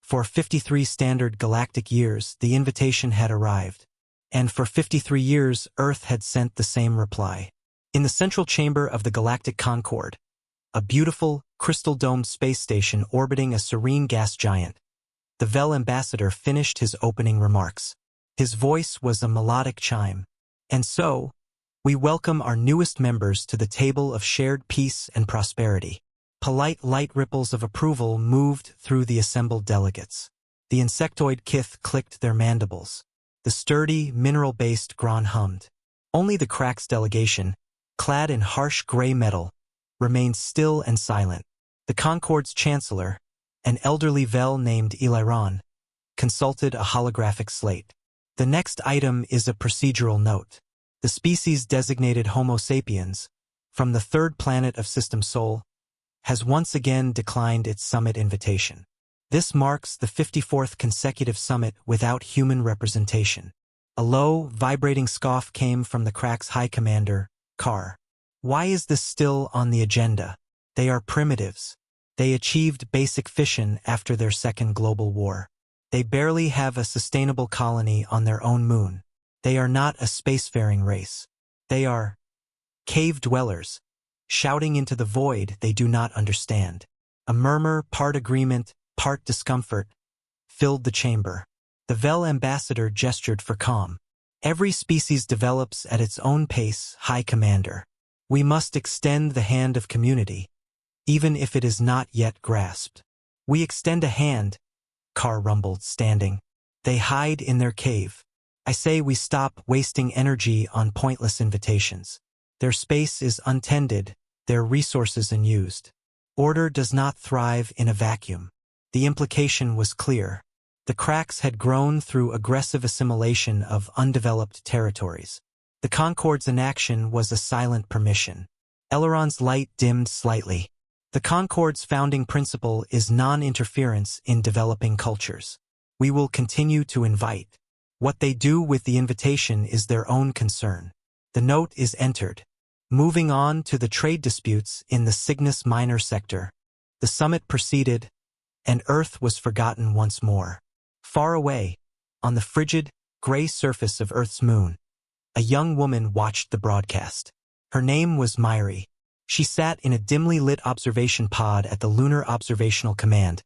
For 53 standard galactic years, the invitation had arrived. And for 53 years, Earth had sent the same reply. In the central chamber of the Galactic Concorde, a beautiful, crystal-domed space station orbiting a serene gas giant, the Vel ambassador finished his opening remarks. His voice was a melodic chime. And so, we welcome our newest members to the table of shared peace and prosperity. Polite light ripples of approval moved through the assembled delegates. The insectoid kith clicked their mandibles. The sturdy, mineral-based Gron hummed. Only the Crax delegation, clad in harsh gray metal, remained still and silent. The Concorde's chancellor, an elderly Vel named Eliron, consulted a holographic slate. The next item is a procedural note. The species designated Homo sapiens, from the third planet of System Sol, has once again declined its summit invitation. This marks the 54th consecutive summit without human representation. A low, vibrating scoff came from the Crack's High Commander, Carr. Why is this still on the agenda? They are primitives. They achieved basic fission after their second global war. They barely have a sustainable colony on their own moon. They are not a spacefaring race. They are cave dwellers, shouting into the void they do not understand. A murmur, part agreement, part discomfort, filled the chamber. The Vel ambassador gestured for calm. Every species develops at its own pace, High Commander. We must extend the hand of community, even if it is not yet grasped. We extend a hand, Carr rumbled, standing. They hide in their cave. I say we stop wasting energy on pointless invitations. Their space is untended, their resources unused. Order does not thrive in a vacuum. The implication was clear. The Cracks had grown through aggressive assimilation of undeveloped territories. The Concorde's inaction was a silent permission. Eliron's light dimmed slightly. The Concorde's founding principle is non-interference in developing cultures. We will continue to invite. What they do with the invitation is their own concern. The note is entered. Moving on to the trade disputes in the Cygnus Minor sector. The summit proceeded, and Earth was forgotten once more. Far away, on the frigid, gray surface of Earth's moon, a young woman watched the broadcast. Her name was Myri. She sat in a dimly lit observation pod at the Lunar Observational Command,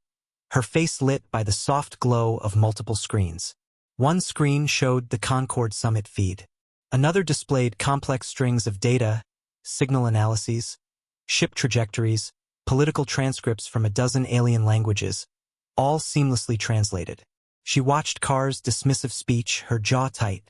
her face lit by the soft glow of multiple screens. One screen showed the Concorde summit feed. Another displayed complex strings of data, signal analyses, ship trajectories, political transcripts from a dozen alien languages, all seamlessly translated. She watched Carr's dismissive speech, her jaw tight.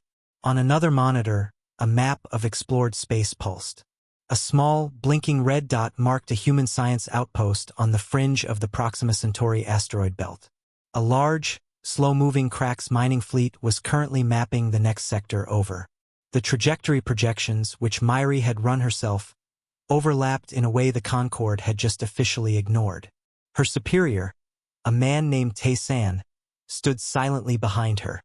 On another monitor, a map of explored space pulsed. A small, blinking red dot marked a human science outpost on the fringe of the Proxima Centauri asteroid belt. A large, slow-moving Crax mining fleet was currently mapping the next sector over. The trajectory projections, which Myri had run herself, overlapped in a way the Concorde had just officially ignored. Her superior, a man named Taysan, stood silently behind her.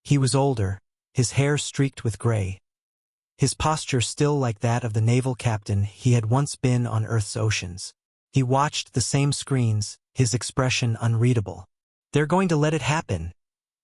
He was older, his hair streaked with gray. His posture still like that of the naval captain he had once been on Earth's oceans. He watched the same screens, his expression unreadable. "They're going to let it happen,"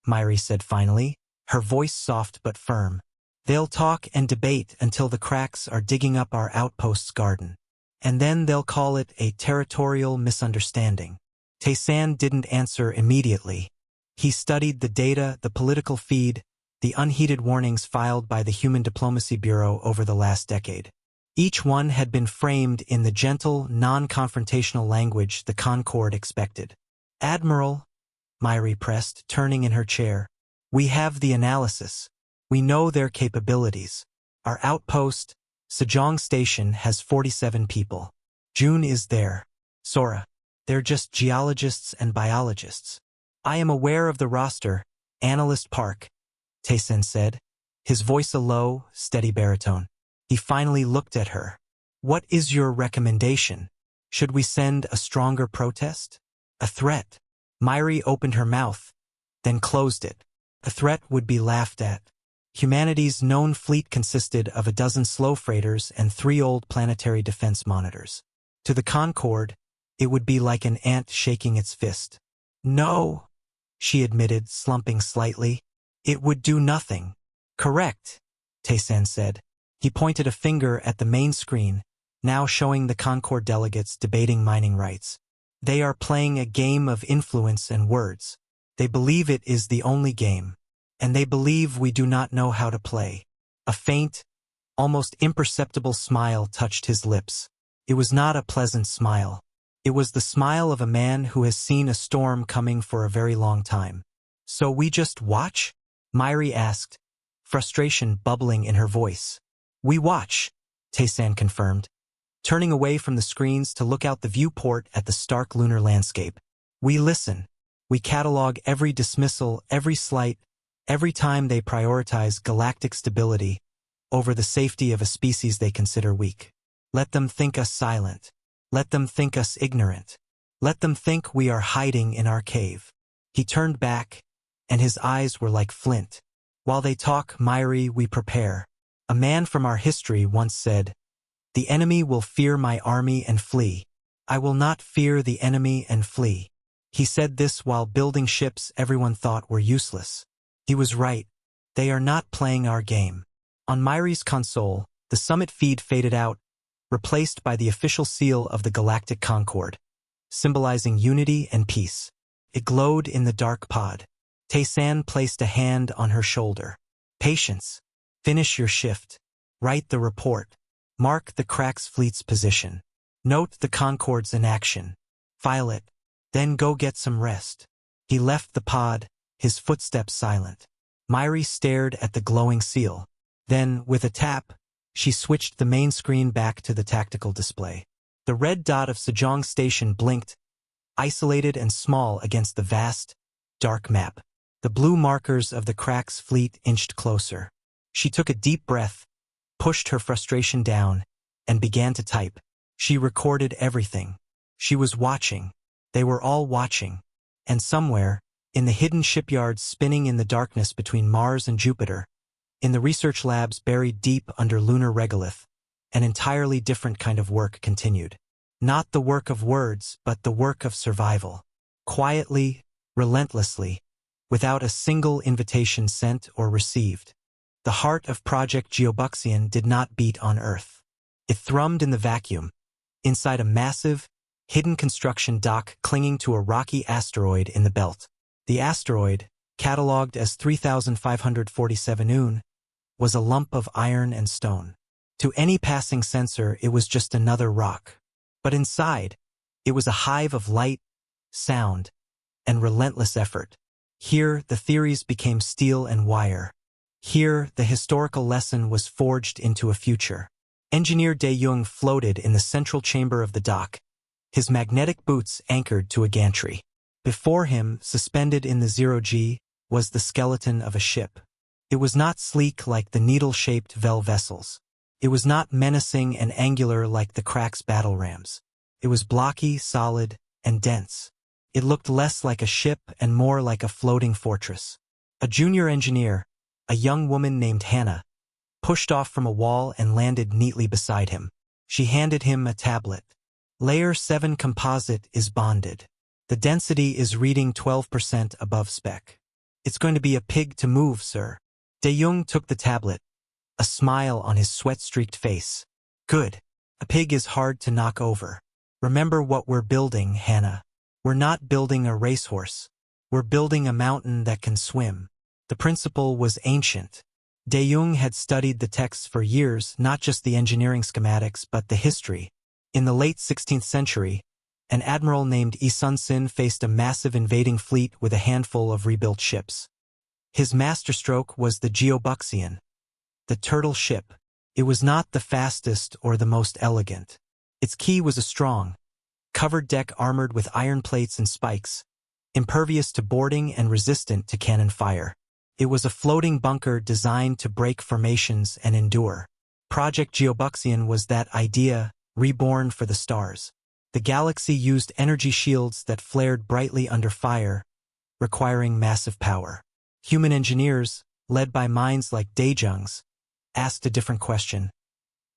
Myri said finally, her voice soft but firm. "They'll talk and debate until the Cracks are digging up our outpost's garden. And then they'll call it a territorial misunderstanding." Taysan didn't answer immediately. He studied the data, the political feed, the unheeded warnings filed by the Human Diplomacy Bureau over the last decade. Each one had been framed in the gentle, non-confrontational language the Concorde expected. "Admiral," Myri pressed, turning in her chair, "we have the analysis. We know their capabilities. Our outpost, Sejong Station, has 47 people. June is there. Sora. They're just geologists and biologists. I am aware of the roster, Analyst Park," Taysen said, his voice a low, steady baritone. He finally looked at her. "What is your recommendation? Should we send a stronger protest? A threat?" Myri opened her mouth, then closed it. A threat would be laughed at. Humanity's known fleet consisted of a dozen slow freighters and 3 old planetary defense monitors. To the Concorde, it would be like an ant shaking its fist. No, she admitted, slumping slightly. It would do nothing. Correct, Taysan said. He pointed a finger at the main screen, now showing the Concord delegates debating mining rights. They are playing a game of influence and words. They believe it is the only game, and they believe we do not know how to play. A faint, almost imperceptible smile touched his lips. It was not a pleasant smile. It was the smile of a man who has seen a storm coming for a very long time. So we just watch? Myri asked, frustration bubbling in her voice. We watch, Taysan confirmed, turning away from the screens to look out the viewport at the stark lunar landscape. We listen. We catalog every dismissal, every slight, every time they prioritize galactic stability over the safety of a species they consider weak. Let them think us silent. Let them think us ignorant. Let them think we are hiding in our cave. He turned back, and his eyes were like flint. While they talk, Myri, we prepare. A man from our history once said, "The enemy will fear my army and flee. I will not fear the enemy and flee." He said this while building ships everyone thought were useless. He was right. They are not playing our game. On Myri's console, the summit feed faded out, replaced by the official seal of the Galactic Concord, symbolizing unity and peace. It glowed in the dark pod. Taysan placed a hand on her shoulder. Patience. Finish your shift. Write the report. Mark the Cracks fleet's position. Note the Concords in action. File it. Then go get some rest. He left the pod, his footsteps silent. Myri stared at the glowing seal. Then, with a tap, she switched the main screen back to the tactical display. The red dot of Sejong Station blinked, isolated and small against the vast, dark map. The blue markers of the Cracks fleet inched closer. She took a deep breath, pushed her frustration down, and began to type. She recorded everything. She was watching. They were all watching. And somewhere, in the hidden shipyards spinning in the darkness between Mars and Jupiter, in the research labs buried deep under lunar regolith, an entirely different kind of work continued. Not the work of words, but the work of survival. Quietly, relentlessly, without a single invitation sent or received. The heart of Project Geobuxian did not beat on Earth. It thrummed in the vacuum, inside a massive, hidden construction dock clinging to a rocky asteroid in the belt. The asteroid, catalogued as 3,547 Un, was a lump of iron and stone. To any passing sensor, it was just another rock. But inside, it was a hive of light, sound, and relentless effort. Here, the theories became steel and wire. Here, the historical lesson was forged into a future. Engineer De Jong floated in the central chamber of the dock, his magnetic boots anchored to a gantry. Before him, suspended in the zero-G, was the skeleton of a ship. It was not sleek like the needle-shaped Vel vessels. It was not menacing and angular like the Cracks battle rams. It was blocky, solid, and dense. It looked less like a ship and more like a floating fortress. A junior engineer, a young woman named Hannah, pushed off from a wall and landed neatly beside him. She handed him a tablet. Layer 7 composite is bonded. The density is reading 12% above spec. It's going to be a pig to move, sir. De Jong took the tablet, a smile on his sweat-streaked face. Good. A pig is hard to knock over. Remember what we're building, Hannah. We're not building a racehorse. We're building a mountain that can swim. The principle was ancient. De Jong had studied the texts for years, not just the engineering schematics, but the history. In the late 16th century, an admiral named Yi Sun-sin faced a massive invading fleet with a handful of rebuilt ships. His masterstroke was the Geobuxian, the turtle ship. It was not the fastest or the most elegant. Its key was a strong, covered deck armored with iron plates and spikes, impervious to boarding and resistant to cannon fire. It was a floating bunker designed to break formations and endure. Project Geobuxian was that idea, reborn for the stars. The galaxy used energy shields that flared brightly under fire, requiring massive power. Human engineers, led by minds like De Jong's, asked a different question.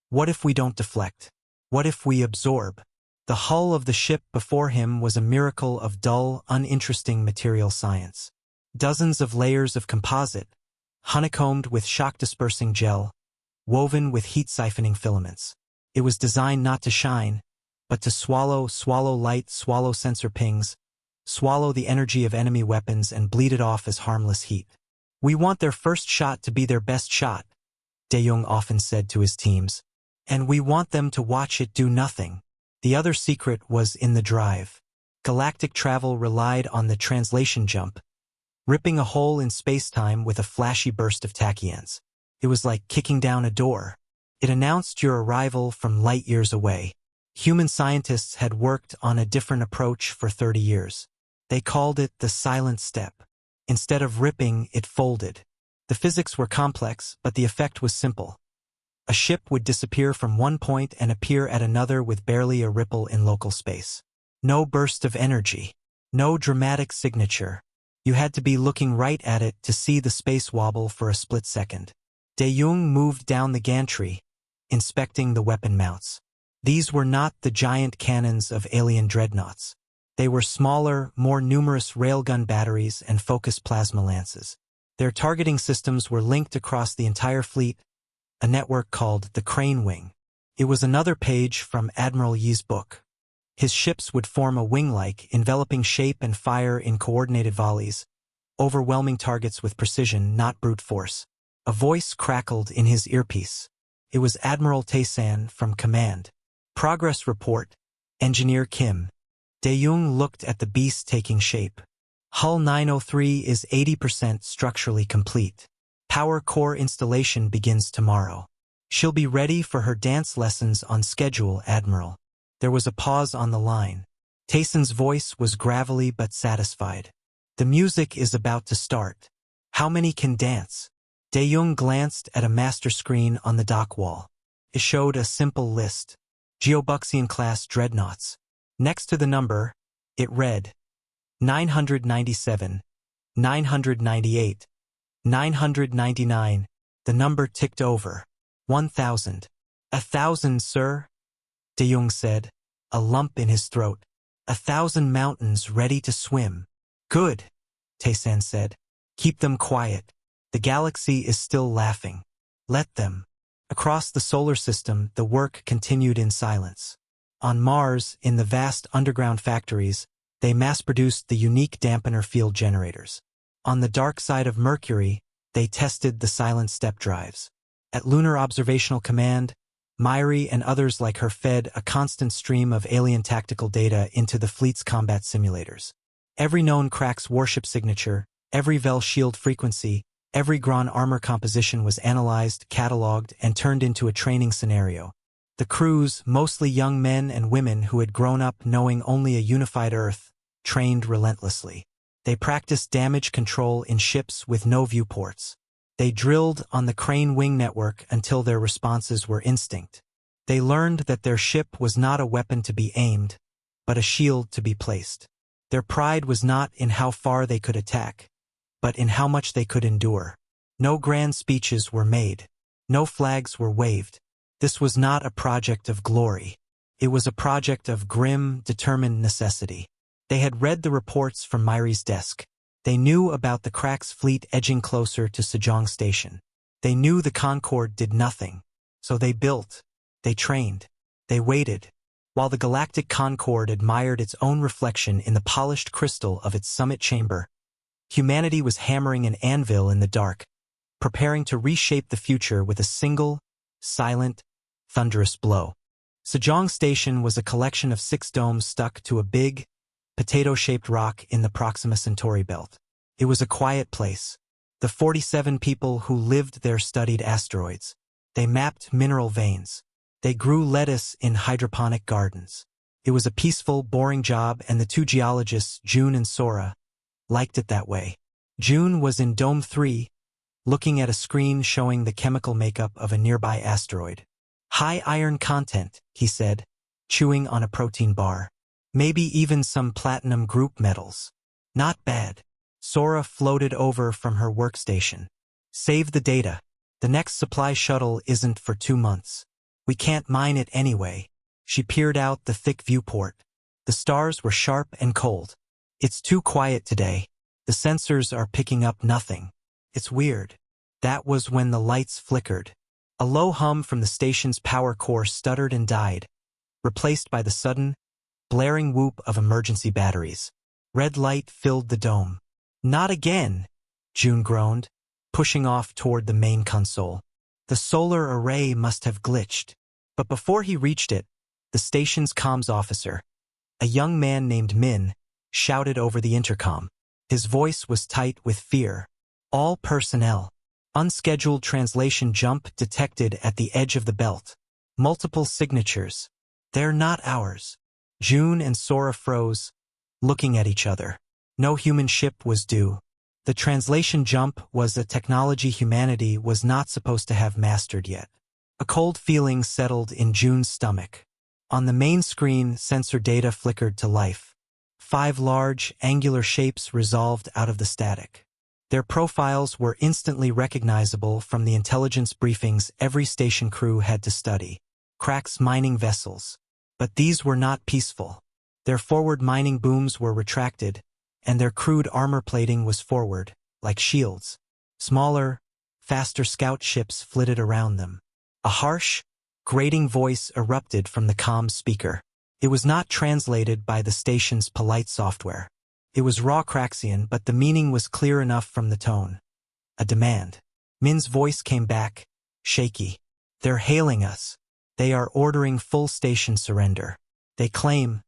What if we don't deflect? What if we absorb? The hull of the ship before him was a miracle of dull, uninteresting material science. Dozens of layers of composite, honeycombed with shock-dispersing gel, woven with heat-siphoning filaments. It was designed not to shine, but to swallow light, swallow sensor pings, swallow the energy of enemy weapons and bleed it off as harmless heat. "We want their first shot to be their best shot," De Jong often said to his teams. "And we want them to watch it do nothing." The other secret was in the drive. Galactic travel relied on the translation jump, ripping a hole in space-time with a flashy burst of tachyons. It was like kicking down a door. It announced your arrival from light years away. Human scientists had worked on a different approach for 30 years. They called it the silent step. Instead of ripping, it folded. The physics were complex, but the effect was simple. A ship would disappear from one point and appear at another with barely a ripple in local space. No burst of energy. No dramatic signature. You had to be looking right at it to see the space wobble for a split second. De Jong moved down the gantry, inspecting the weapon mounts. These were not the giant cannons of alien dreadnoughts. They were smaller, more numerous railgun batteries and focused plasma lances. Their targeting systems were linked across the entire fleet, a network called the Crane Wing. It was another page from Admiral Yi's book. His ships would form a wing-like, enveloping shape and fire in coordinated volleys, overwhelming targets with precision, not brute force. A voice crackled in his earpiece. It was Admiral Tae-san from Command. "Progress report, Engineer Kim." De Jong looked at the beast taking shape. "Hull 903 is 80% structurally complete. Power core installation begins tomorrow. She'll be ready for her dance lessons on schedule, Admiral." There was a pause on the line. Tae-san's voice was gravelly but satisfied. "The music is about to start. How many can dance?" De Jong glanced at a master screen on the dock wall. It showed a simple list. Geobuxian-class dreadnoughts. Next to the number, it read 997, 998, 999. The number ticked over. 1,000. 1,000, sir, De Jong said, a lump in his throat. 1,000 mountains ready to swim. "Good," Tae-san said. "Keep them quiet. The galaxy is still laughing. Let them." Across the solar system, the work continued in silence. On Mars, in the vast underground factories, they mass-produced the unique dampener field generators. On the dark side of Mercury, they tested the silent step drives. At Lunar Observational Command, Myri and others like her fed a constant stream of alien tactical data into the fleet's combat simulators. Every known Crack's warship signature, every Vel shield frequency, every Gran armor composition was analyzed, cataloged, and turned into a training scenario. The crews, mostly young men and women who had grown up knowing only a unified Earth, trained relentlessly. They practiced damage control in ships with no viewports. They drilled on the Crane Wing network until their responses were instinct. They learned that their ship was not a weapon to be aimed, but a shield to be placed. Their pride was not in how far they could attack, but in how much they could endure. No grand speeches were made. No flags were waved. This was not a project of glory. It was a project of grim, determined necessity. They had read the reports from Myri's desk. They knew about the Crack's fleet edging closer to Sejong Station. They knew the Concorde did nothing. So they built. They trained. They waited. While the Galactic Concorde admired its own reflection in the polished crystal of its summit chamber, humanity was hammering an anvil in the dark, preparing to reshape the future with a single, silent, thunderous blow. Sejong Station was a collection of 6 domes stuck to a big, potato-shaped rock in the Proxima Centauri belt. It was a quiet place. The 47 people who lived there studied asteroids. They mapped mineral veins. They grew lettuce in hydroponic gardens. It was a peaceful, boring job, and the 2 geologists, June and Sora, liked it that way. June was in Dome 3, looking at a screen showing the chemical makeup of a nearby asteroid. "High iron content," he said, chewing on a protein bar. "Maybe even some platinum group metals. Not bad." Sora floated over from her workstation. "Save the data. The next supply shuttle isn't for 2 months. We can't mine it anyway." She peered out the thick viewport. The stars were sharp and cold. It's too quiet today. The sensors are picking up nothing. It's weird. That was when the lights flickered. A low hum from the station's power core stuttered and died, replaced by the sudden, blaring whoop of emergency batteries. Red light filled the dome. Not again, June groaned, pushing off toward the main console. The solar array must have glitched. But before he reached it, the station's comms officer, a young man named Min, shouted over the intercom. His voice was tight with fear. All personnel. Unscheduled translation jump detected at the edge of the belt. Multiple signatures. They're not ours. June and Sora froze, looking at each other. No human ship was due. The translation jump was a technology humanity was not supposed to have mastered yet. A cold feeling settled in June's stomach. On the main screen, sensor data flickered to life. 5 large, angular shapes resolved out of the static. Their profiles were instantly recognizable from the intelligence briefings every station crew had to study. Cracks mining vessels. But these were not peaceful. Their forward mining booms were retracted, and their crude armor plating was forward, like shields. Smaller, faster scout ships flitted around them. A harsh, grating voice erupted from the comms speaker. It was not translated by the station's polite software. It was raw Craxian, but the meaning was clear enough from the tone. A demand. Min's voice came back, shaky. They're hailing us. They are ordering full station surrender. They claim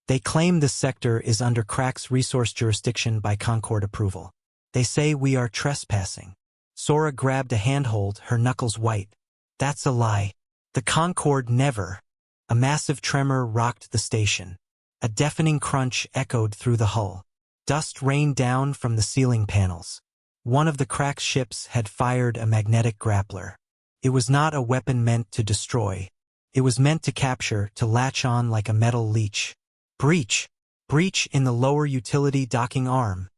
the sector is under Crack's resource jurisdiction by Concord approval. They say we are trespassing. Sora grabbed a handhold, her knuckles white. That's a lie. The Concord never. A massive tremor rocked the station. A deafening crunch echoed through the hull. Dust rained down from the ceiling panels. One of the Crack's ships had fired a magnetic grappler. It was not a weapon meant to destroy. It was meant to capture, to latch on like a metal leech. Breach! Breach in the lower utility docking arm.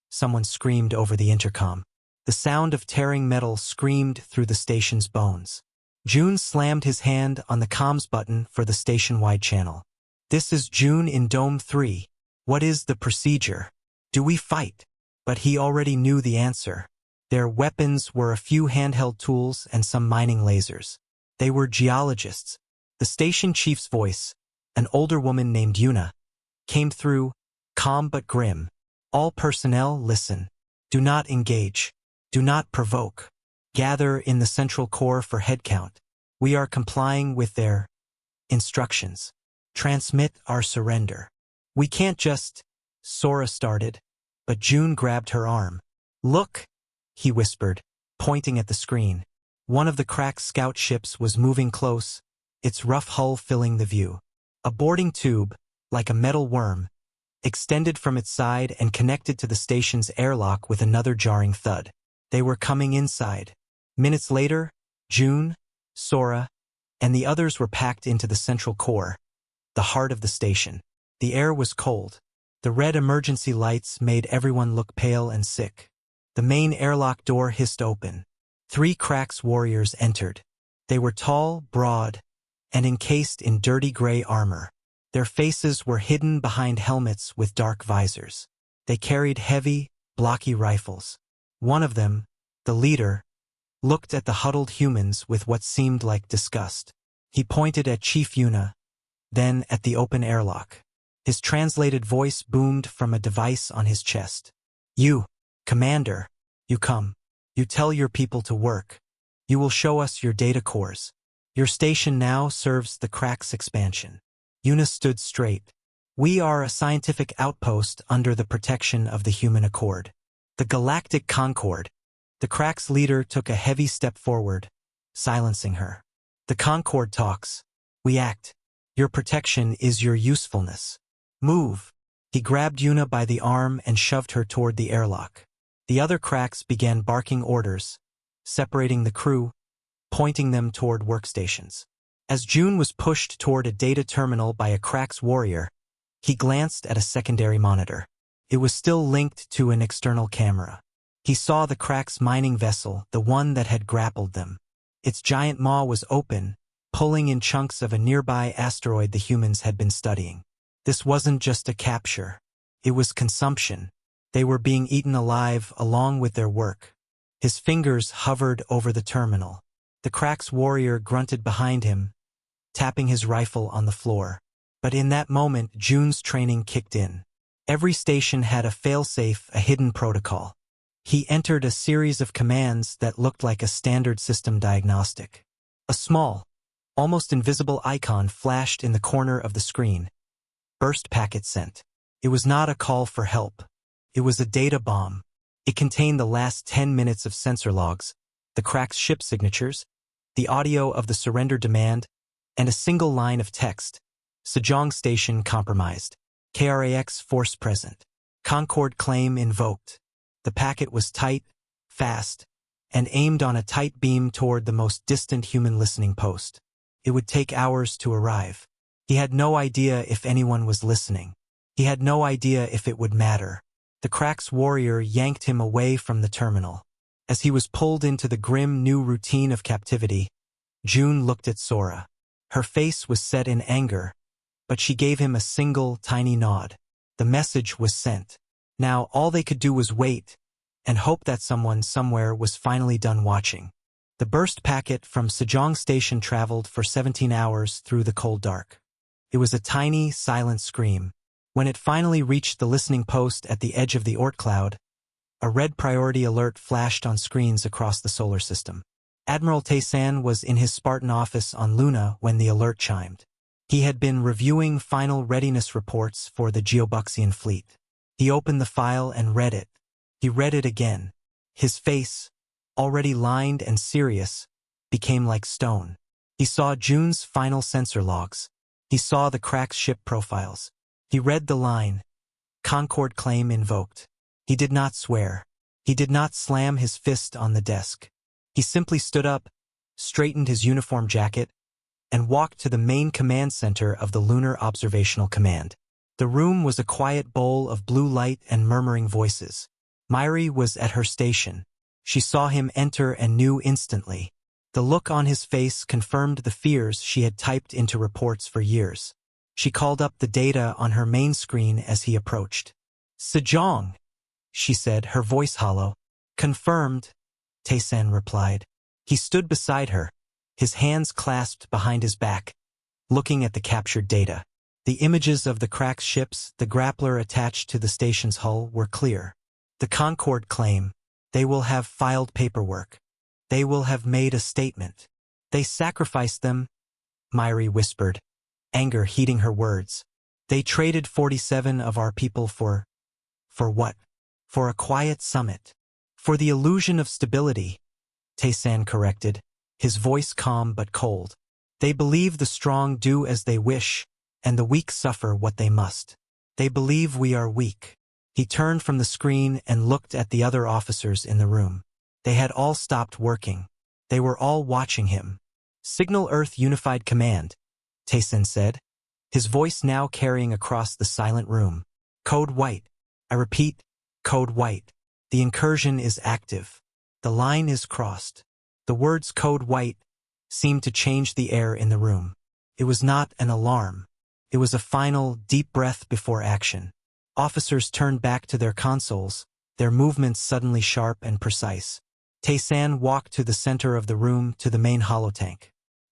Someone screamed over the intercom. The sound of tearing metal screamed through the station's bones. June slammed his hand on the comms button for the station-wide channel. This is June in Dome 3. What is the procedure? Do we fight? But he already knew the answer. Their weapons were a few handheld tools and some mining lasers. They were geologists. The station chief's voice, an older woman named Yuna, came through, calm but grim. All personnel, listen. Do not engage. Do not provoke. Gather in the central core for headcount. We are complying with their instructions. Transmit our surrender. We can't just, Sora started, but June grabbed her arm. Look, he whispered, pointing at the screen. One of the Crack's scout ships was moving close, its rough hull filling the view. A boarding tube, like a metal worm, extended from its side and connected to the station's airlock with another jarring thud. They were coming inside. Minutes later, June, Sora, and the others were packed into the central core, the heart of the station. The air was cold. The red emergency lights made everyone look pale and sick. The main airlock door hissed open. 3 Crack's warriors entered. They were tall, broad, and encased in dirty gray armor. Their faces were hidden behind helmets with dark visors. They carried heavy, blocky rifles. One of them, the leader, looked at the huddled humans with what seemed like disgust. He pointed at Chief Yuna, then at the open airlock. His translated voice boomed from a device on his chest. You, Commander, you come. You tell your people to work. You will show us your data cores. Your station now serves the Crack's expansion. Yuna stood straight. We are a scientific outpost under the protection of the Human Accord. The Galactic Concord. The Crack's leader took a heavy step forward, silencing her. The Concord talks. We act. Your protection is your usefulness. Move. He grabbed Yuna by the arm and shoved her toward the airlock. The other Cracks began barking orders, separating the crew, pointing them toward workstations. As June was pushed toward a data terminal by a Crack's warrior, he glanced at a secondary monitor. It was still linked to an external camera. He saw the Crack's mining vessel, the one that had grappled them. Its giant maw was open, pulling in chunks of a nearby asteroid the humans had been studying. This wasn't just a capture. It was consumption. They were being eaten alive along with their work. His fingers hovered over the terminal. The Crack's warrior grunted behind him, tapping his rifle on the floor. But in that moment, June's training kicked in. Every station had a failsafe, a hidden protocol. He entered a series of commands that looked like a standard system diagnostic. A small, almost invisible icon flashed in the corner of the screen. Burst packet sent. It was not a call for help. It was a data bomb. It contained the last 10 minutes of sensor logs, the Crack's ship signatures, the audio of the surrender demand, and a single line of text. Sejong Station compromised. KRAX force present. Concord claim invoked. The packet was tight, fast, and aimed on a tight beam toward the most distant human listening post. It would take hours to arrive. He had no idea if anyone was listening. He had no idea if it would matter. The Crack's warrior yanked him away from the terminal. As he was pulled into the grim new routine of captivity, June looked at Sora. Her face was set in anger, but she gave him a single, tiny nod. The message was sent. Now all they could do was wait and hope that someone somewhere was finally done watching. The burst packet from Sejong Station traveled for 17 hours through the cold dark. It was a tiny, silent scream. When it finally reached the listening post at the edge of the Oort cloud, a red priority alert flashed on screens across the solar system. Admiral Tae-san was in his Spartan office on Luna when the alert chimed. He had been reviewing final readiness reports for the Geobuxian fleet. He opened the file and read it. He read it again. His face, already lined and serious, became like stone. He saw June's final sensor logs. He saw the Crack's ship profiles. He read the line, Concord claim invoked. He did not swear. He did not slam his fist on the desk. He simply stood up, straightened his uniform jacket, and walked to the main command center of the Lunar Observational Command. The room was a quiet bowl of blue light and murmuring voices. Myri was at her station. She saw him enter and knew instantly. The look on his face confirmed the fears she had typed into reports for years. She called up the data on her main screen as he approached. Sejong, she said, her voice hollow. Confirmed, Tae-san replied. He stood beside her, his hands clasped behind his back, looking at the captured data. The images of the Crack's ships, the grappler attached to the station's hull, were clear. The Concord claim, they will have filed paperwork. They will have made a statement. They sacrificed them, Myri whispered, anger heating her words. They traded 47 of our people for what? For a quiet summit. For the illusion of stability, Tae-san corrected, his voice calm but cold. They believe the strong do as they wish, and the weak suffer what they must. They believe we are weak. He turned from the screen and looked at the other officers in the room. They had all stopped working. They were all watching him. Signal Earth Unified Command, Tae-san said, his voice now carrying across the silent room. Code White. I repeat, Code White. The incursion is active. The line is crossed. The words Code White seemed to change the air in the room. It was not an alarm. It was a final, deep breath before action. Officers turned back to their consoles, their movements suddenly sharp and precise. Tae-san walked to the center of the room to the main holotank.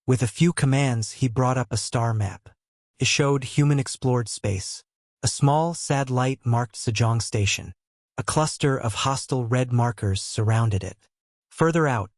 With a few commands, he brought up a star map. It showed human-explored space. A small, sad light marked Sejong Station. A cluster of hostile red markers surrounded it. Further out,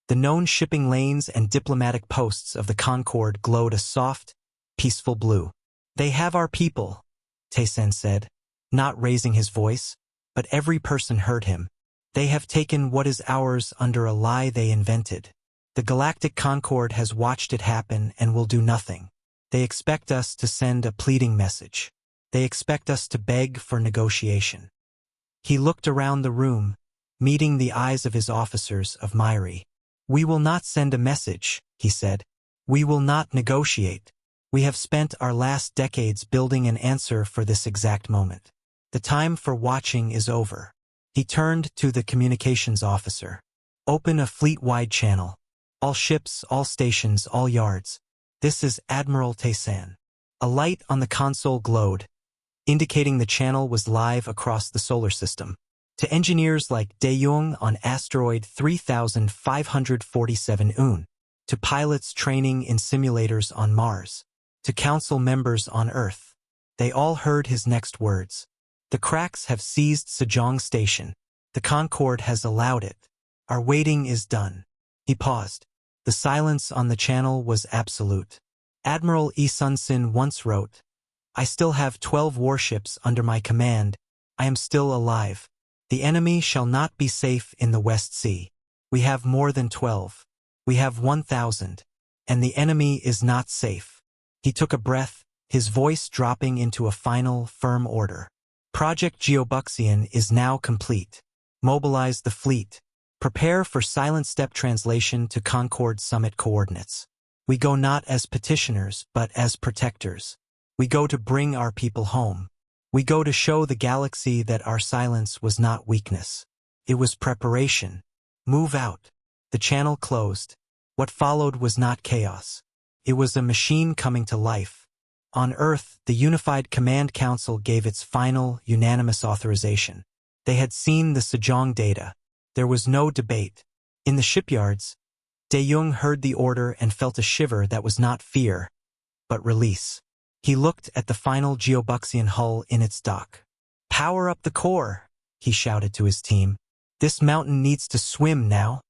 the known shipping lanes and diplomatic posts of the Concord glowed a soft, peaceful blue. They have our people, Tae-san said, not raising his voice, but every person heard him. They have taken what is ours under a lie they invented. The Galactic Concord has watched it happen and will do nothing. They expect us to send a pleading message. They expect us to beg for negotiation. He looked around the room, meeting the eyes of his officers, of Myri. We will not send a message, he said. We will not negotiate. We have spent our last decades building an answer for this exact moment. The time for watching is over. He turned to the communications officer. Open a fleet-wide channel. All ships, all stations, all yards. This is Admiral Taysan. A light on the console glowed, indicating the channel was live across the solar system. To engineers like De Jong on asteroid 3547 Un, to pilots training in simulators on Mars, to council members on Earth, they all heard his next words. The cracks have seized Sejong Station. The Concorde has allowed it. Our waiting is done. He paused. The silence on the channel was absolute. Admiral Yi Sun-sin once wrote, "I still have 12 warships under my command. I am still alive. The enemy shall not be safe in the West Sea. We have more than 12. We have 1,000. And the enemy is not safe." He took a breath, his voice dropping into a final, firm order. Project Geobuxian is now complete. Mobilize the fleet. Prepare for silent step translation to Concorde summit coordinates. We go not as petitioners, but as protectors. We go to bring our people home. We go to show the galaxy that our silence was not weakness. It was preparation. Move out. The channel closed. What followed was not chaos. It was a machine coming to life. On Earth, the Unified Command Council gave its final, unanimous authorization. They had seen the Sejong data. There was no debate. In the shipyards, De Jong heard the order and felt a shiver that was not fear, but release. He looked at the final Geobuxian hull in its dock. "Power up the core," he shouted to his team. "This mountain needs to swim now."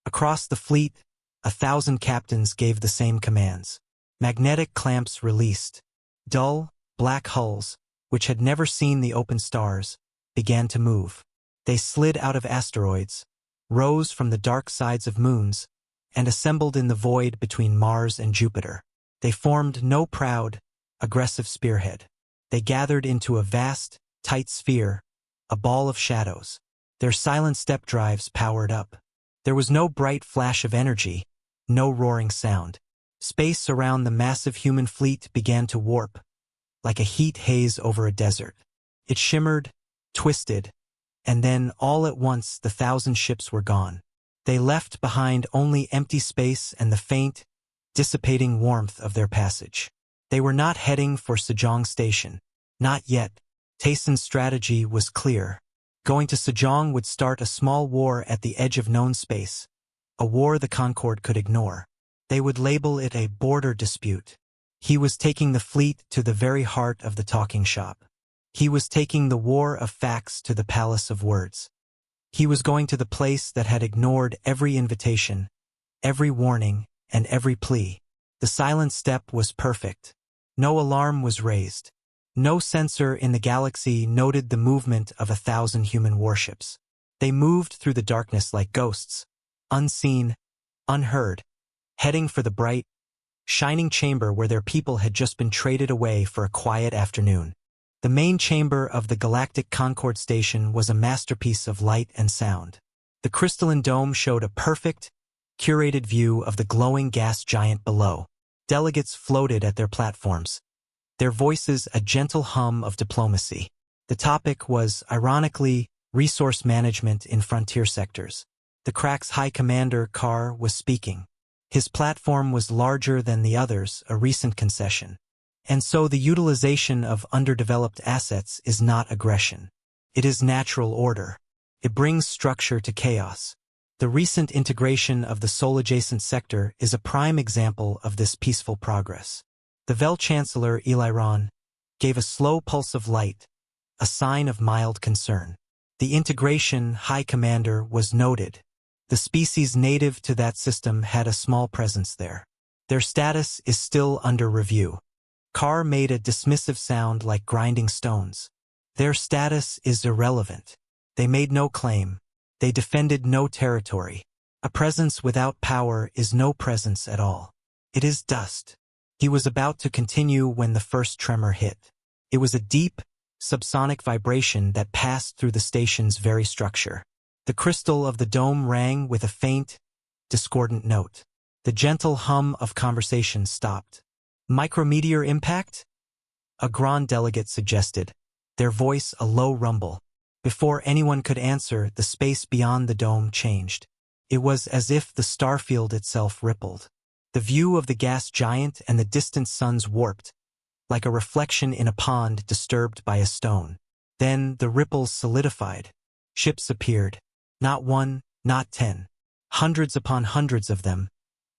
Across the fleet, 1,000 captains gave the same commands. Magnetic clamps released. Dull, black hulls, which had never seen the open stars, began to move. They slid out of asteroids, rose from the dark sides of moons, and assembled in the void between Mars and Jupiter. They formed no proud, aggressive spearhead. They gathered into a vast, tight sphere, a ball of shadows. Their silent step drives powered up. There was no bright flash of energy, no roaring sound. Space around the massive human fleet began to warp, like a heat haze over a desert. It shimmered, twisted, and then, all at once, the 1,000 ships were gone. They left behind only empty space and the faint, dissipating warmth of their passage. They were not heading for Sejong Station. Not yet. Taysan's strategy was clear. Going to Sejong would start a small war at the edge of known space, a war the Concorde could ignore. They would label it a border dispute. He was taking the fleet to the very heart of the talking shop. He was taking the war of facts to the palace of words. He was going to the place that had ignored every invitation, every warning, and every plea. The silent step was perfect. No alarm was raised. No sensor in the galaxy noted the movement of 1,000 human warships. They moved through the darkness like ghosts, unseen, unheard, heading for the bright, shining chamber where their people had just been traded away for a quiet afternoon. The main chamber of the Galactic Concorde Station was a masterpiece of light and sound. The crystalline dome showed a perfect, curated view of the glowing gas giant below. Delegates floated at their platforms, their voices a gentle hum of diplomacy. The topic was, ironically, resource management in frontier sectors. The Crack's High Commander, Carr, was speaking. His platform was larger than the others, a recent concession. And so the utilization of underdeveloped assets is not aggression. It is natural order. It brings structure to chaos. The recent integration of the Sol-adjacent sector is a prime example of this peaceful progress. The Vel Chancellor Eliron gave a slow pulse of light, a sign of mild concern. The integration High Commander was noted. The species native to that system had a small presence there. Their status is still under review. Carr made a dismissive sound like grinding stones. Their status is irrelevant. They made no claim. They defended no territory. A presence without power is no presence at all. It is dust. He was about to continue when the first tremor hit. It was a deep, subsonic vibration that passed through the station's very structure. The crystal of the dome rang with a faint, discordant note. The gentle hum of conversation stopped. Micrometeor impact? A Grand delegate suggested, their voice a low rumble. Before anyone could answer, the space beyond the dome changed. It was as if the starfield itself rippled. The view of the gas giant and the distant suns warped, like a reflection in a pond disturbed by a stone. Then the ripples solidified. Ships appeared. Not one, not 10. Hundreds upon hundreds of them,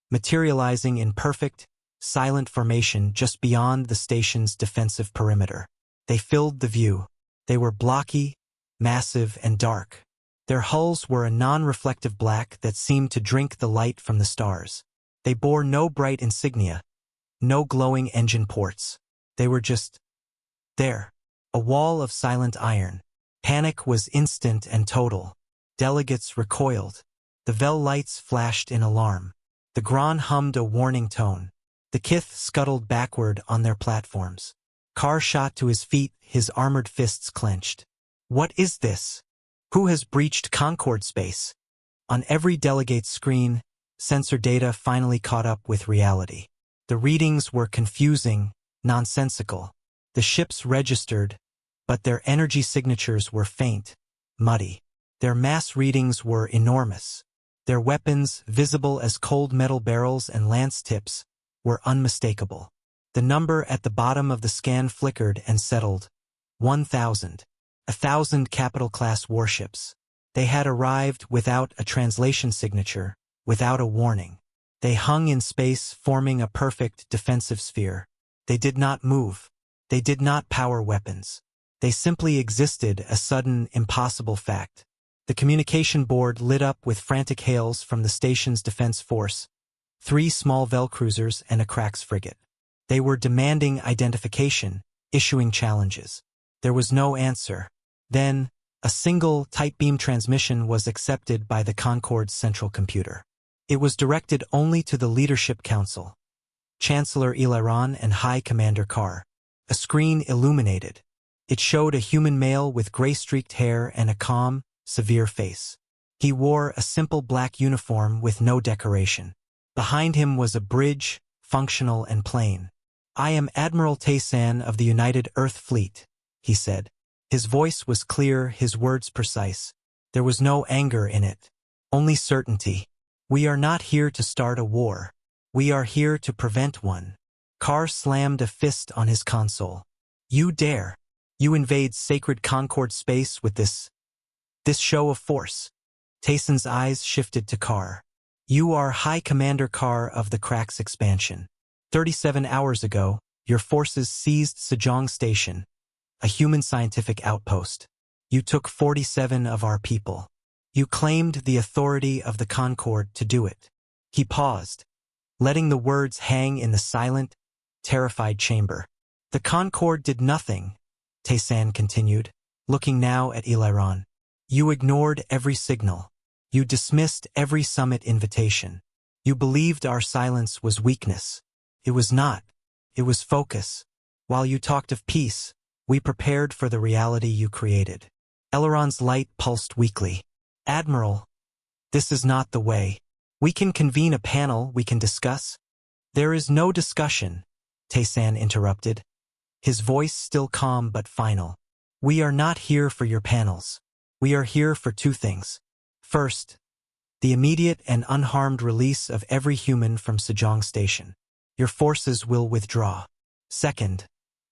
materializing in perfect, silent formation just beyond the station's defensive perimeter. They filled the view. They were blocky, massive, and dark. Their hulls were a non-reflective black that seemed to drink the light from the stars. They bore no bright insignia, no glowing engine ports. They were just there. A wall of silent iron. Panic was instant and total. Delegates recoiled. The Vel lights flashed in alarm. The Gron hummed a warning tone. The Kith scuttled backward on their platforms. Carr shot to his feet, his armored fists clenched. What is this? Who has breached Concord space? On every delegate's screen, sensor data finally caught up with reality. The readings were confusing, nonsensical. The ships registered, but their energy signatures were faint, muddy. Their mass readings were enormous. Their weapons, visible as cold metal barrels and lance tips, were unmistakable. The number at the bottom of the scan flickered and settled. 1,000. 1,000 capital-class warships. They had arrived without a translation signature, without a warning. They hung in space, forming a perfect defensive sphere. They did not move. They did not power weapons. They simply existed, a sudden, impossible fact. The communication board lit up with frantic hails from the station's defense force, 3 small Vel cruisers and a Krax frigate. They were demanding identification, issuing challenges. There was no answer. Then, a single tight beam transmission was accepted by the Concord's central computer. It was directed only to the Leadership Council, Chancellor Eliron and High Commander Carr. A screen illuminated. It showed a human male with gray-streaked hair and a calm, severe face. He wore a simple black uniform with no decoration. Behind him was a bridge, functional and plain. "I am Admiral Taysan of the United Earth Fleet," he said. His voice was clear, his words precise. There was no anger in it, only certainty. "We are not here to start a war. We are here to prevent one." Carr slammed a fist on his console. "You dare. You invade sacred Concord space with this show of force." Taysan's eyes shifted to Carr. "You are High Commander Carr of the Krax expansion. 37 hours ago, your forces seized Sejong Station, a human scientific outpost. You took 47 of our people. You claimed the authority of the Concord to do it." He paused, letting the words hang in the silent, terrified chamber. "The Concord did nothing," Taysan continued, looking now at Eliron. "You ignored every signal. You dismissed every summit invitation. You believed our silence was weakness. It was not. It was focus. While you talked of peace, we prepared for the reality you created." Eliron's light pulsed weakly. "Admiral, this is not the way. We can convene a panel, we can discuss." "There is no discussion," Taysan interrupted, his voice still calm but final. "We are not here for your panels. We are here for 2 things. First, the immediate and unharmed release of every human from Sejong Station. Your forces will withdraw. Second,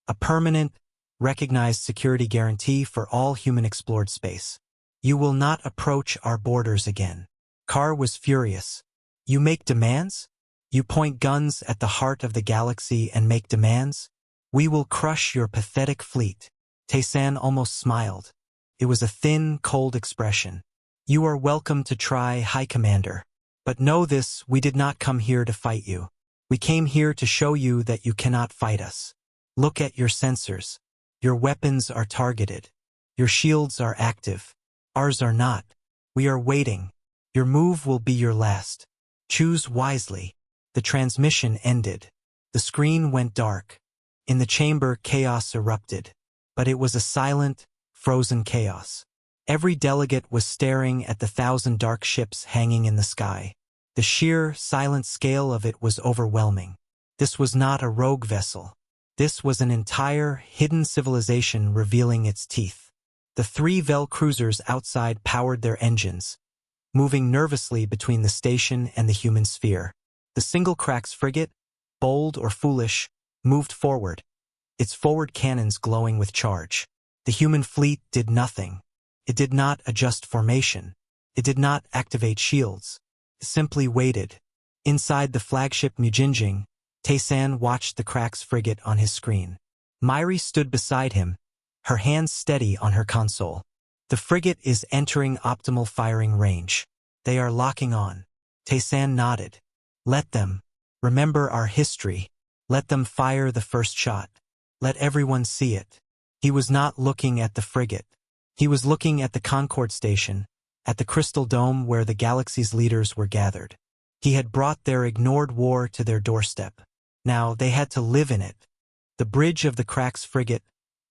a permanent, recognized security guarantee for all human-explored space. You will not approach our borders again." Carr was furious. "You make demands? You point guns at the heart of the galaxy and make demands? We will crush your pathetic fleet." Taysan almost smiled. It was a thin, cold expression. "You are welcome to try, High Commander. But know this, we did not come here to fight you. We came here to show you that you cannot fight us. Look at your sensors. Your weapons are targeted. Your shields are active. Ours are not. We are waiting. Your move will be your last. Choose wisely." The transmission ended. The screen went dark. In the chamber, chaos erupted. But it was a silent, frozen chaos. Every delegate was staring at the 1,000 dark ships hanging in the sky. The sheer, silent scale of it was overwhelming. This was not a rogue vessel. This was an entire, hidden civilization revealing its teeth. The 3 Vel cruisers outside powered their engines, moving nervously between the station and the human sphere. The single Crax frigate, bold or foolish, moved forward, its forward cannons glowing with charge. The human fleet did nothing. It did not adjust formation. It did not activate shields. It simply waited. Inside the flagship Mujinjing, Taysan watched the Crax frigate on his screen. Myri stood beside him, her hands steady on her console. The frigate is entering optimal firing range. They are locking on. Taysan nodded. Let them. Remember our history. Let them fire the first shot. Let everyone see it. He was not looking at the frigate. He was looking at the Concord station, at the crystal dome where the galaxy's leaders were gathered. He had brought their ignored war to their doorstep. Now they had to live in it. The bridge of the Crax frigate,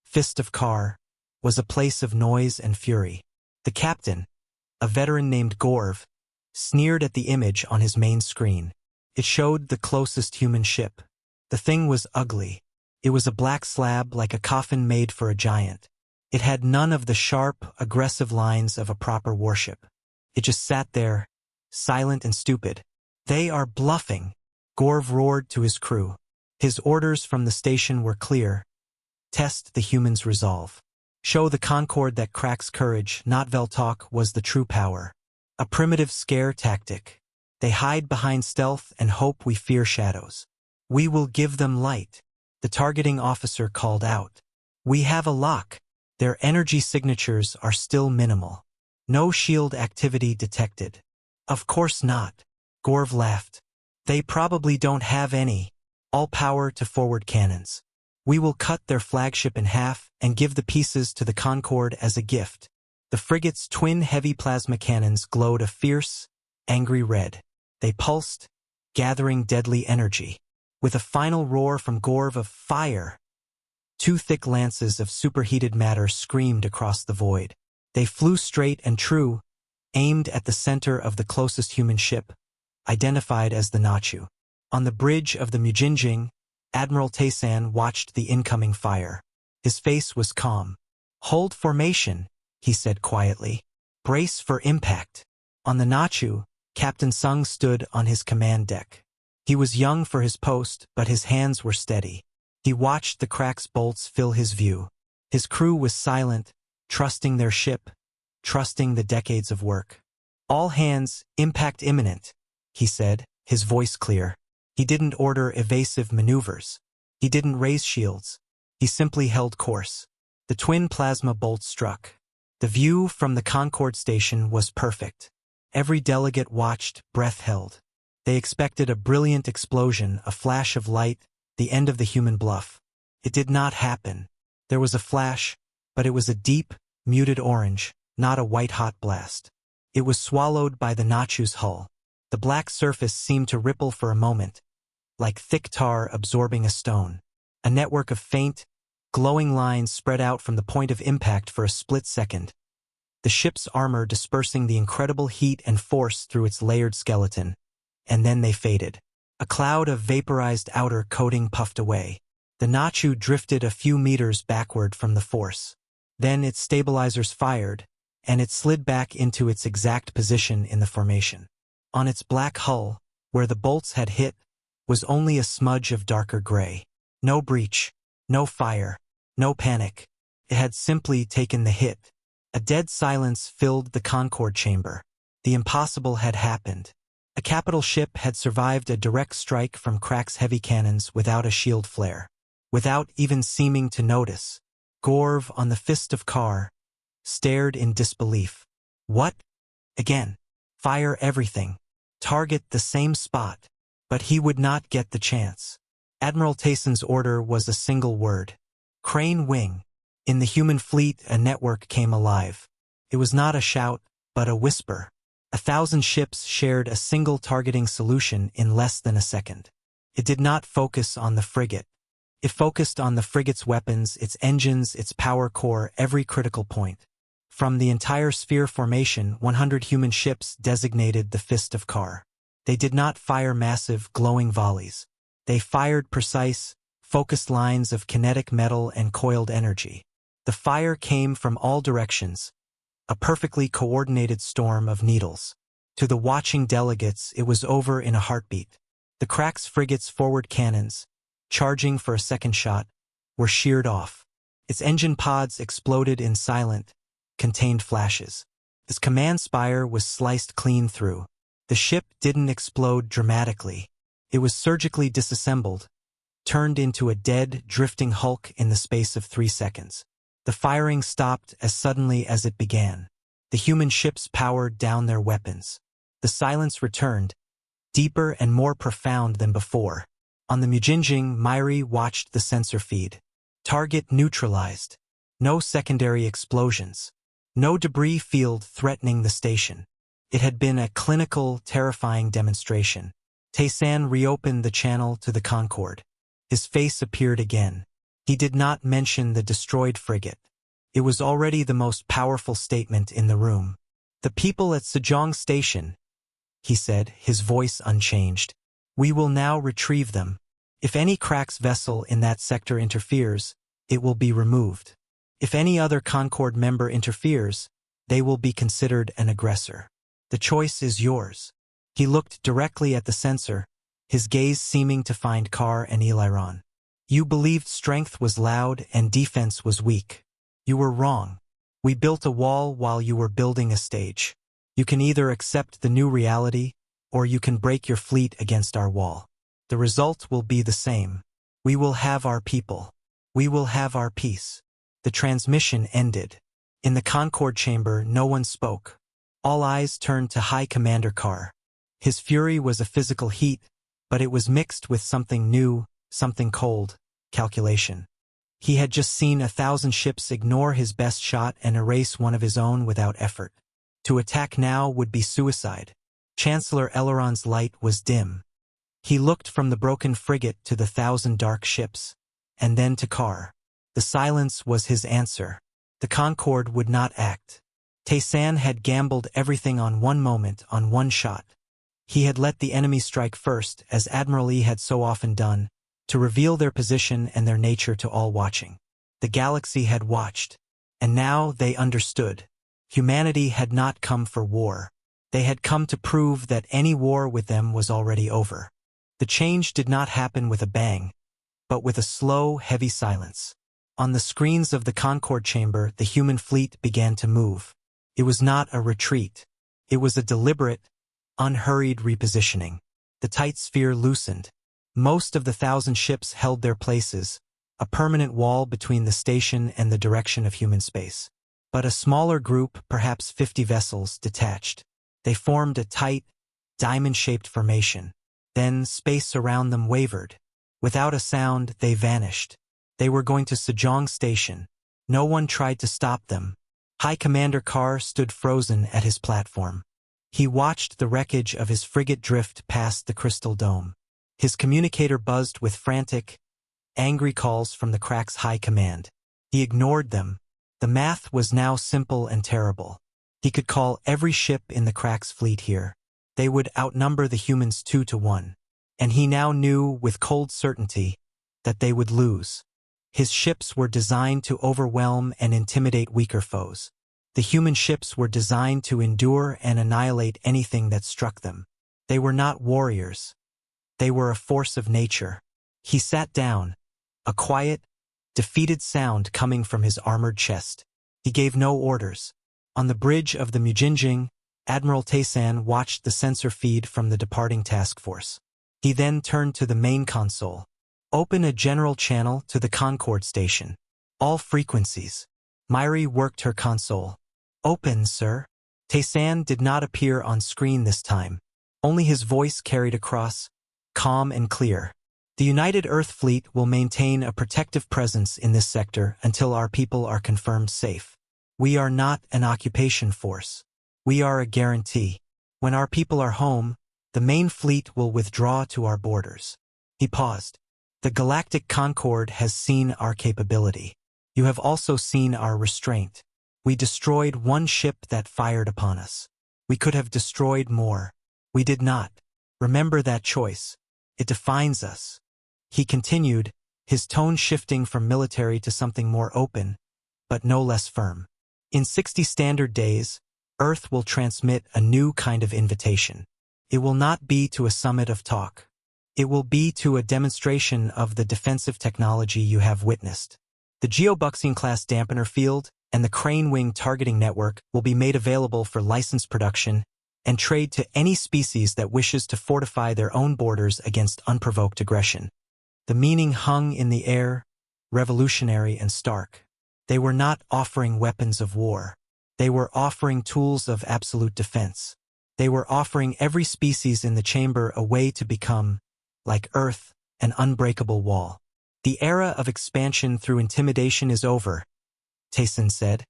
Fist of Kar, was a place of noise and fury. The captain, a veteran named Gorv, sneered at the image on his main screen. It showed the closest human ship. The thing was ugly. It was a black slab like a coffin made for a giant. It had none of the sharp, aggressive lines of a proper warship. It just sat there, silent and stupid. They are bluffing, Gorv roared to his crew. His orders from the station were clear. Test the humans' resolve. Show the Concord that Crax courage, not Veltalk, was the true power. A primitive scare tactic. They hide behind stealth and hope we fear shadows. We will give them light. The targeting officer called out. We have a lock. Their energy signatures are still minimal. No shield activity detected. Of course not. Gorv laughed. They probably don't have any. All power to forward cannons. We will cut their flagship in half and give the pieces to the Concord as a gift. The frigate's twin heavy plasma cannons glowed a fierce, angry red. They pulsed, gathering deadly energy. With a final roar from Gorv of fire, two thick lances of superheated matter screamed across the void. They flew straight and true, aimed at the center of the closest human ship, identified as the Nachu. On the bridge of the Mujinjing, Admiral Taysan watched the incoming fire. His face was calm. Hold formation, he said quietly. Brace for impact. On the Nachu, Captain Sung stood on his command deck. He was young for his post, but his hands were steady. He watched the Crax bolts fill his view. His crew was silent, trusting their ship, trusting the decades of work. All hands, impact imminent, he said, his voice clear. He didn't order evasive maneuvers. He didn't raise shields. He simply held course. The twin plasma bolts struck. The view from the Concord station was perfect. Every delegate watched, breath held. They expected a brilliant explosion, a flash of light, the end of the human bluff. It did not happen. There was a flash, but it was a deep, muted orange, not a white-hot blast. It was swallowed by the Nachu's hull. The black surface seemed to ripple for a moment, like thick tar absorbing a stone. A network of faint, glowing lines spread out from the point of impact for a split second. The ship's armor dispersing the incredible heat and force through its layered skeleton. And then they faded. A cloud of vaporized outer coating puffed away. The Nachu drifted a few meters backward from the force. Then its stabilizers fired, and it slid back into its exact position in the formation. On its black hull, where the bolts had hit, was only a smudge of darker gray. No breach, no fire, no panic. It had simply taken the hit. A dead silence filled the Concord chamber. The impossible had happened. A capital ship had survived a direct strike from Crax heavy cannons without a shield flare. Without even seeming to notice. Gorv, on the Fist of Kar, stared in disbelief. What? Again. Fire everything. Target the same spot. But he would not get the chance. Admiral Taysan's order was a single word. Crane wing. In the human fleet, a network came alive. It was not a shout, but a whisper. 1,000 ships shared a single targeting solution in less than a second. It did not focus on the frigate. It focused on the frigate's weapons, its engines, its power core, every critical point. From the entire sphere formation, 100 human ships designated the Fist of Kar. They did not fire massive, glowing volleys. They fired precise, focused lines of kinetic metal and coiled energy. The fire came from all directions, a perfectly coordinated storm of needles. To the watching delegates, it was over in a heartbeat. The Crack's frigate's forward cannons, charging for a second shot, were sheared off. Its engine pods exploded in silent, contained flashes. Its command spire was sliced clean through. The ship didn't explode dramatically. It was surgically disassembled, turned into a dead, drifting hulk in the space of 3 seconds. The firing stopped as suddenly as it began. The human ships powered down their weapons. The silence returned, deeper and more profound than before. On the Mujinjing, Myri watched the sensor feed. Target neutralized. No secondary explosions. No debris field threatening the station. It had been a clinical, terrifying demonstration. Taysan reopened the channel to the Concorde. His face appeared again. He did not mention the destroyed frigate. It was already the most powerful statement in the room. "The people at Sejong Station," he said, his voice unchanged. "We will now retrieve them. If any Crack's vessel in that sector interferes, it will be removed. If any other Concorde member interferes, they will be considered an aggressor. The choice is yours." He looked directly at the sensor, his gaze seeming to find Kar and Eliron. "You believed strength was loud and defense was weak. You were wrong. We built a wall while you were building a stage. You can either accept the new reality, or you can break your fleet against our wall. The result will be the same. We will have our people. We will have our peace." The transmission ended. In the Concorde chamber, no one spoke. All eyes turned to High Commander Kar. His fury was a physical heat, but it was mixed with something new, something cold: calculation. He had just seen 1,000 ships ignore his best shot and erase one of his own without effort. To attack now would be suicide. Chancellor Eleron's light was dim. He looked from the broken frigate to the 1,000 dark ships, and then to Kar. The silence was his answer. The Concorde would not act. Taysan had gambled everything on one moment, on one shot. He had let the enemy strike first, as Admiral E had so often done, to reveal their position and their nature to all watching. The galaxy had watched, and now they understood. Humanity had not come for war. They had come to prove that any war with them was already over. The change did not happen with a bang, but with a slow, heavy silence. On the screens of the Concorde chamber, the human fleet began to move. It was not a retreat. It was a deliberate, unhurried repositioning. The tight sphere loosened. Most of the 1,000 ships held their places, a permanent wall between the station and the direction of human space. But a smaller group, perhaps 50 vessels, detached. They formed a tight, diamond-shaped formation. Then space around them wavered. Without a sound, they vanished. They were going to Sejong Station. No one tried to stop them. High Commander Kar stood frozen at his platform. He watched the wreckage of his frigate drift past the crystal dome. His communicator buzzed with frantic, angry calls from the Crack's high command. He ignored them. The math was now simple and terrible. He could call every ship in the Crack's fleet here. They would outnumber the humans 2 to 1. And he now knew with cold certainty that they would lose. His ships were designed to overwhelm and intimidate weaker foes. The human ships were designed to endure and annihilate anything that struck them. They were not warriors. They were a force of nature. He sat down, a quiet, defeated sound coming from his armored chest. He gave no orders. On the bridge of the Mujinjing, Admiral Taysan watched the sensor feed from the departing task force. He then turned to the main console. "Open a general channel to the Concorde station. All frequencies." Myri worked her console. "Open, sir." Taysan did not appear on screen this time. Only his voice carried across, calm and clear. "The United Earth Fleet will maintain a protective presence in this sector until our people are confirmed safe. We are not an occupation force. We are a guarantee. When our people are home, the main fleet will withdraw to our borders." He paused. "The Galactic Concorde has seen our capability. You have also seen our restraint. We destroyed one ship that fired upon us. We could have destroyed more. We did not. Remember that choice. It defines us." He continued, his tone shifting from military to something more open, but no less firm. "In 60 standard days, Earth will transmit a new kind of invitation. It will not be to a summit of talk. It will be to a demonstration of the defensive technology you have witnessed. The Geobuxian-class dampener field and the Crane Wing targeting network will be made available for licensed production and trade to any species that wishes to fortify their own borders against unprovoked aggression. The meaning hung in the air, revolutionary and stark. They were not offering weapons of war. They were offering tools of absolute defense. They were offering every species in the chamber a way to become, like Earth, an unbreakable wall. The era of expansion through intimidation is over, Tayson said,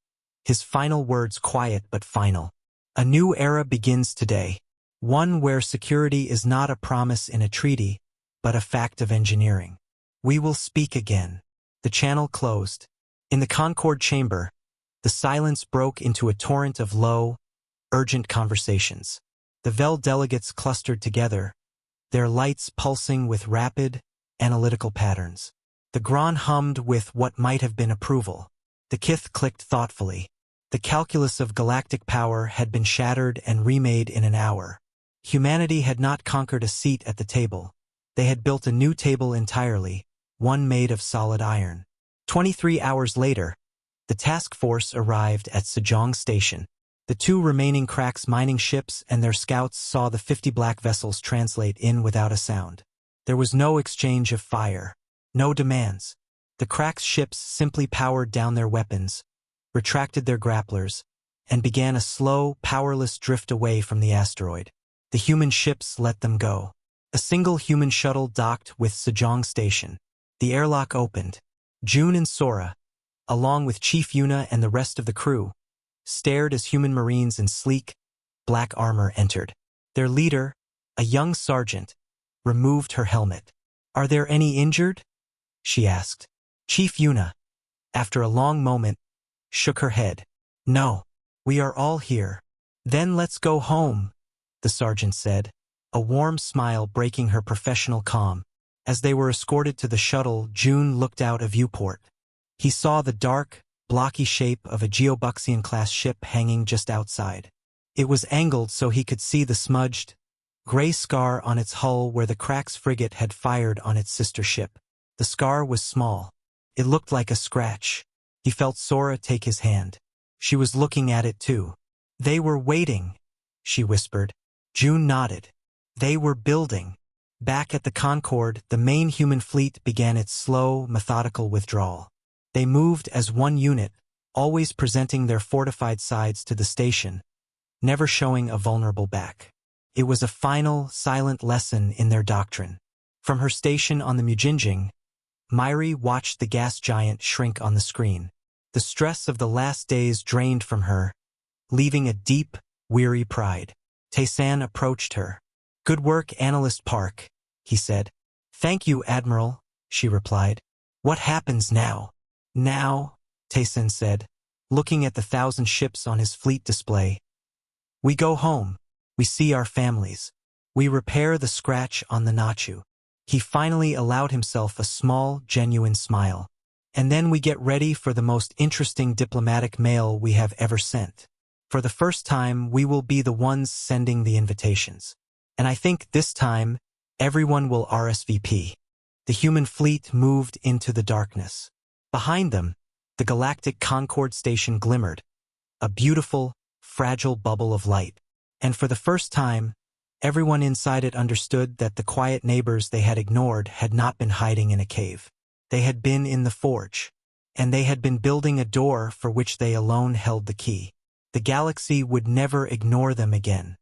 his final words quiet but final. A new era begins today, one where security is not a promise in a treaty, but a fact of engineering. We will speak again. The channel closed. In the Concord chamber, the silence broke into a torrent of low, urgent conversations. The Vel delegates clustered together, their lights pulsing with rapid, analytical patterns. The Gron hummed with what might have been approval. The Kith clicked thoughtfully. The calculus of galactic power had been shattered and remade in an hour. Humanity had not conquered a seat at the table. They had built a new table entirely, one made of solid iron. 23 hours later, the task force arrived at Sejong Station. The 2 remaining Cracks mining ships and their scouts saw the 50 black vessels translate in without a sound. There was no exchange of fire, no demands. The Cracks ships simply powered down their weapons, retracted their grapplers, and began a slow, powerless drift away from the asteroid. The human ships let them go. A single human shuttle docked with Sejong Station. The airlock opened. June and Sora, along with Chief Yuna and the rest of the crew, stared as human marines in sleek, black armor entered. Their leader, a young sergeant, removed her helmet. "Are there any injured?" she asked. Chief Yuna, after a long moment, shook her head. "No, we are all here." "Then let's go home," the sergeant said, a warm smile breaking her professional calm. As they were escorted to the shuttle, June looked out a viewport. He saw the dark, blocky shape of a Geobuxian-class ship hanging just outside. It was angled so he could see the smudged, gray scar on its hull where the Cracks frigate had fired on its sister ship. The scar was small. It looked like a scratch. He felt Sora take his hand. She was looking at it too. "They were waiting," she whispered. June nodded. They were building. Back at the Concord, the main human fleet began its slow, methodical withdrawal. They moved as one unit, always presenting their fortified sides to the station, never showing a vulnerable back. It was a final, silent lesson in their doctrine. From her station on the Mujinjing, Myri watched the gas giant shrink on the screen. The stress of the last days drained from her, leaving a deep, weary pride. Taysan approached her. "Good work, Analyst Park," he said. "Thank you, Admiral," she replied. "What happens now?" "Now," Taysan said, looking at the 1,000 ships on his fleet display. "We go home. We see our families. We repair the scratch on the Nachu." He finally allowed himself a small, genuine smile. "And then we get ready for the most interesting diplomatic mail we have ever sent. For the first time, we will be the ones sending the invitations. And I think this time, everyone will RSVP." The human fleet moved into the darkness. Behind them, the Galactic Concord station glimmered, a beautiful, fragile bubble of light. And for the first time, everyone inside it understood that the quiet neighbors they had ignored had not been hiding in a cave. They had been in the forge, and they had been building a door for which they alone held the key. The galaxy would never ignore them again.